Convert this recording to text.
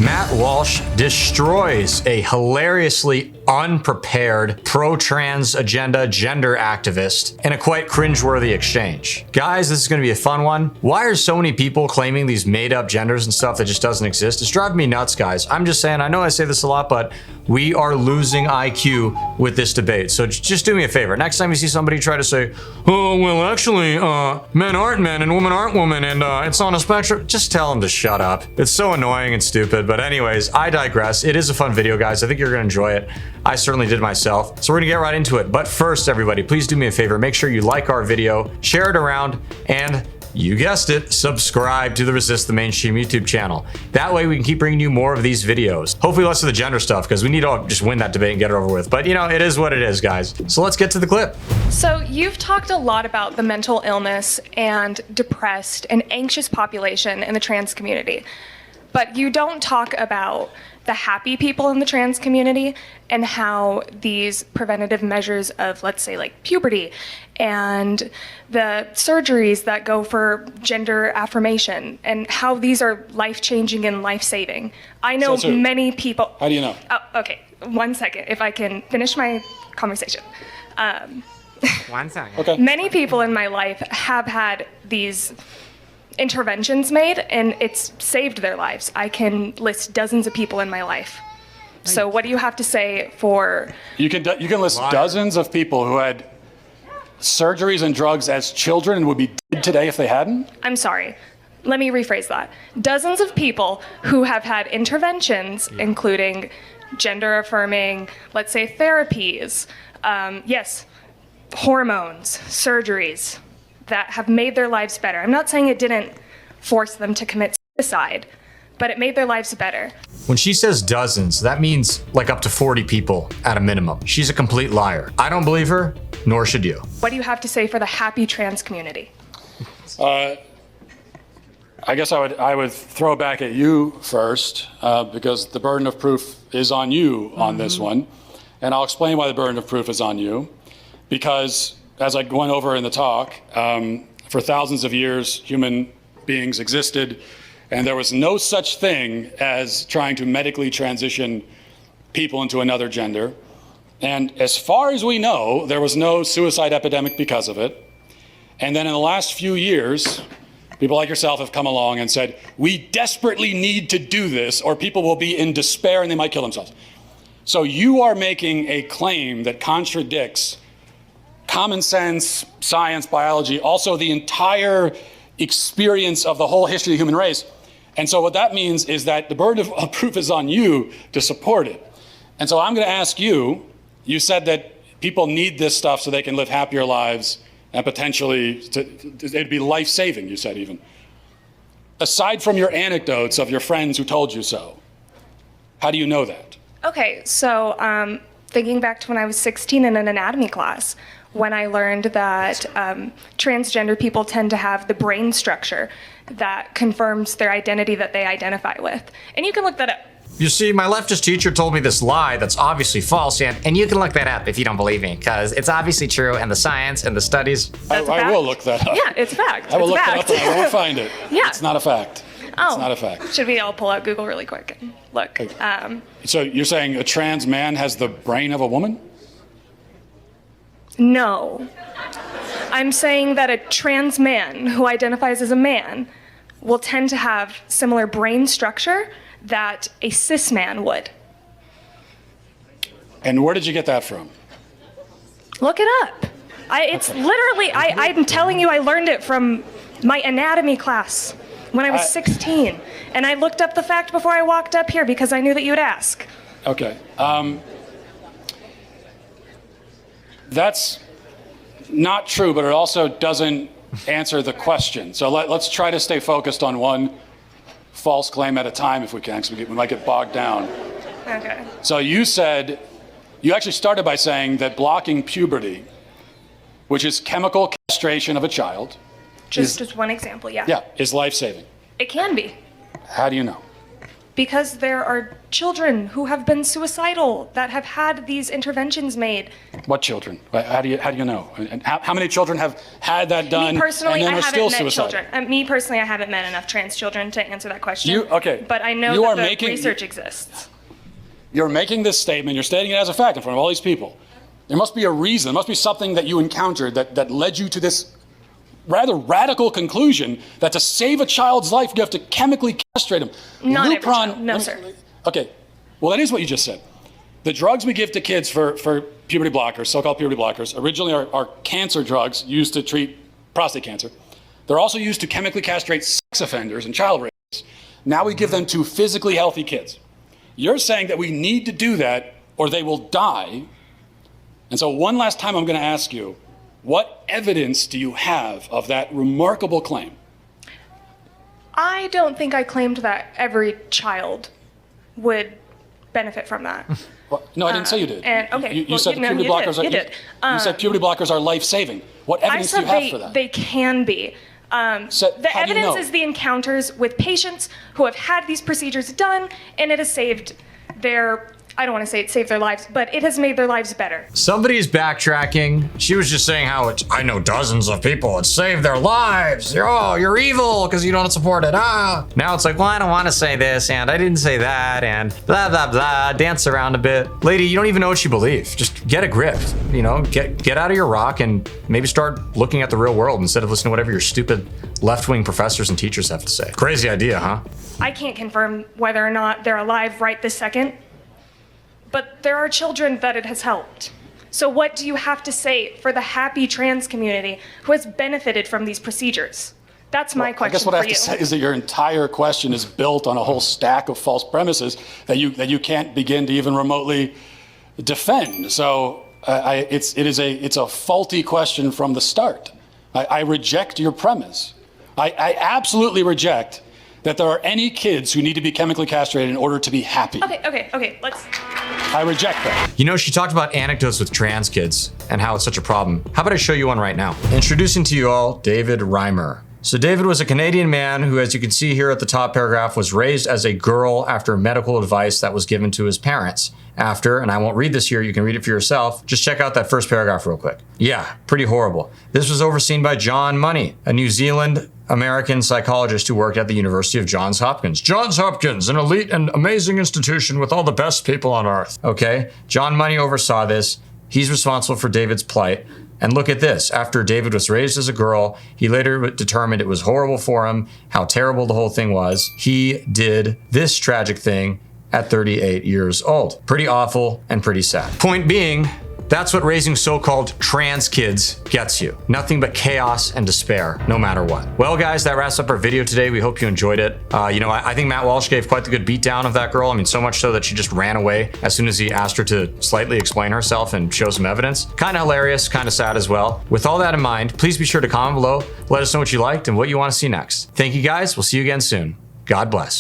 Matt Walsh destroys a hilariously unprepared pro-trans agenda gender activist in a quite cringeworthy exchange. Guys, this is going to be a fun one. Why are so many people claiming these made-up genders and stuff that just doesn't exist? It's driving me nuts, guys. I'm just saying, I know I say this a lot, but we are losing IQ with this debate. So just do me a favor. Next time you see somebody try to say, oh, well, actually, men aren't men and women aren't women and it's on a spectrum, just tell them to shut up. It's so annoying and stupid. But anyways, I digress. It is a fun video, guys. I think you're going to enjoy it. I certainly did myself. So we're going to get right into it. But first, everybody, please do me a favor. Make sure you like our video, share it around, and you guessed it, subscribe to the Resist the Mainstream YouTube channel. That way we can keep bringing you more of these videos. Hopefully less of the gender stuff, because we need to just win that debate and get it over with. But you know, it is what it is, guys. So let's get to the clip. So you've talked a lot about the mental illness and depressed and anxious population in the trans community, but you don't talk about the happy people in the trans community and how these preventative measures of, let's say, like puberty and the surgeries that go for gender affirmation and how these are life-changing and life-saving. I know many people... How do you know? Oh, okay, 1 second, if I can finish my conversation. 1 second. Okay. Many people in my life have had these interventions made and it's saved their lives. I can list dozens of people in my life. So what do you have to say for... You can list dozens of people who had surgeries and drugs as children and would be dead today if they hadn't? I'm sorry. Let me rephrase that. Dozens of people who have had interventions, including gender affirming, let's say therapies, yes, hormones, surgeries, that have made their lives better. I'm not saying it didn't force them to commit suicide, but it made their lives better. When she says dozens, that means like up to 40 people at a minimum. She's a complete liar. I don't believe her, nor should you. What do you have to say for the happy trans community? I guess I would throw it back at you first, because the burden of proof is on you on this one. And I'll explain why the burden of proof is on you. Because as I went over in the talk, for thousands of years, human beings existed, and there was no such thing as trying to medically transition people into another gender. And as far as we know, there was no suicide epidemic because of it. And then in the last few years, people like yourself have come along and said, we desperately need to do this, or people will be in despair and they might kill themselves. So you are making a claim that contradicts common sense, science, biology, also the entire experience of the whole history of the human race. And so what that means is that the burden of proof is on you to support it. And so I'm going to ask you, you said that people need this stuff so they can live happier lives and potentially it'd be life-saving, you said even. Aside from your anecdotes of your friends who told you so, how do you know that? Okay, so thinking back to when I was 16 in an anatomy class, when I learned that transgender people tend to have the brain structure that confirms their identity that they identify with. And you can look that up. You see, my leftist teacher told me this lie that's obviously false, and you can look that up if you don't believe me, because it's obviously true, and the science and the studies. I will look that up. Yeah, it's a fact. I will look that up and I won't find it. Yeah. It's not a fact. Oh. It's not a fact. Should we all pull out Google really quick and look? So you're saying a trans man has the brain of a woman? No. I'm saying that a trans man who identifies as a man will tend to have similar brain structure that a cis man would. And where did you get that from? Look it up. It's literally, I'm telling you, I learned it from my anatomy class when I was 16. And I looked up the fact before I walked up here because I knew that you would ask. Okay. That's not true, but it also doesn't answer the question. So let's try to stay focused on one false claim at a time if we can, because we might get bogged down. Okay. So you said, you actually started by saying that blocking puberty, which is chemical castration of a child, Just one example, yeah. Yeah, is life-saving. It can be. How do you know? because there are children who have been suicidal that have had these interventions made. What children? How do you know? And how many children have had that done Me personally, and then I are haven't still met suicidal? children. Me personally, I haven't met enough trans children to answer that question. Okay. But I know that the research exists. You're making this statement, you're stating it as a fact in front of all these people. There must be a reason, there must be something that you encountered that led you to this rather radical conclusion that to save a child's life, you have to chemically castrate him. Not every child. No, sir. Okay, well, that is what you just said. The drugs we give to kids for puberty blockers, so-called puberty blockers, originally are cancer drugs used to treat prostate cancer. They're also used to chemically castrate sex offenders and child rapists. Now we give them to physically healthy kids. You're saying that we need to do that or they will die. And so one last time I'm going to ask you, what evidence do you have of that remarkable claim? I don't think I claimed that every child would benefit from that. Well, no, I didn't say you did. You said puberty blockers you said puberty blockers are life-saving. What evidence do you have for that? They can be. The evidence is the encounters with patients who have had these procedures done, and it has saved their, I don't want to say it saved their lives, but it has made their lives better. Somebody's backtracking. She was just saying how I know dozens of people it saved their lives. You're evil because you don't support it. Now it's like, well, I don't want to say this, and I didn't say that, and blah, blah, blah. Dance around a bit. Lady, you don't even know what you believe. Just get a grip. Get out of your rock and maybe start looking at the real world instead of listening to whatever your stupid left-wing professors and teachers have to say. Crazy idea, huh? I can't confirm whether or not they're alive right this second, but there are children that it has helped. So what do you have to say for the happy trans community who has benefited from these procedures? That's my question. I guess what I have to say is that your entire question is built on a whole stack of false premises that you can't begin to even remotely defend. So it's a faulty question from the start. I reject your premise. I absolutely reject that there are any kids who need to be chemically castrated in order to be happy. Okay, let's... I reject that. She talked about anecdotes with trans kids and how it's such a problem. How about I show you one right now? Introducing to you all, David Reimer. So David was a Canadian man who, as you can see here at the top paragraph, was raised as a girl after medical advice that was given to his parents. After, and I won't read this here, you can read it for yourself. Just check out that first paragraph real quick. Yeah, pretty horrible. This was overseen by John Money, a New Zealand American psychologist who worked at the University of Johns Hopkins. Johns Hopkins, an elite and amazing institution with all the best people on earth. Okay, John Money oversaw this. He's responsible for David's plight. And look at this. After David was raised as a girl, he later determined it was horrible for him, how terrible the whole thing was. He did this tragic thing at 38 years old. Pretty awful and pretty sad. Point being, that's what raising so-called trans kids gets you. Nothing but chaos and despair, no matter what. Well, guys, that wraps up our video today. We hope you enjoyed it. I think Matt Walsh gave quite the good beatdown of that girl. I mean, so much so that she just ran away as soon as he asked her to slightly explain herself and show some evidence. Kind of hilarious, kind of sad as well. With all that in mind, please be sure to comment below. Let us know what you liked and what you want to see next. Thank you, guys. We'll see you again soon. God bless.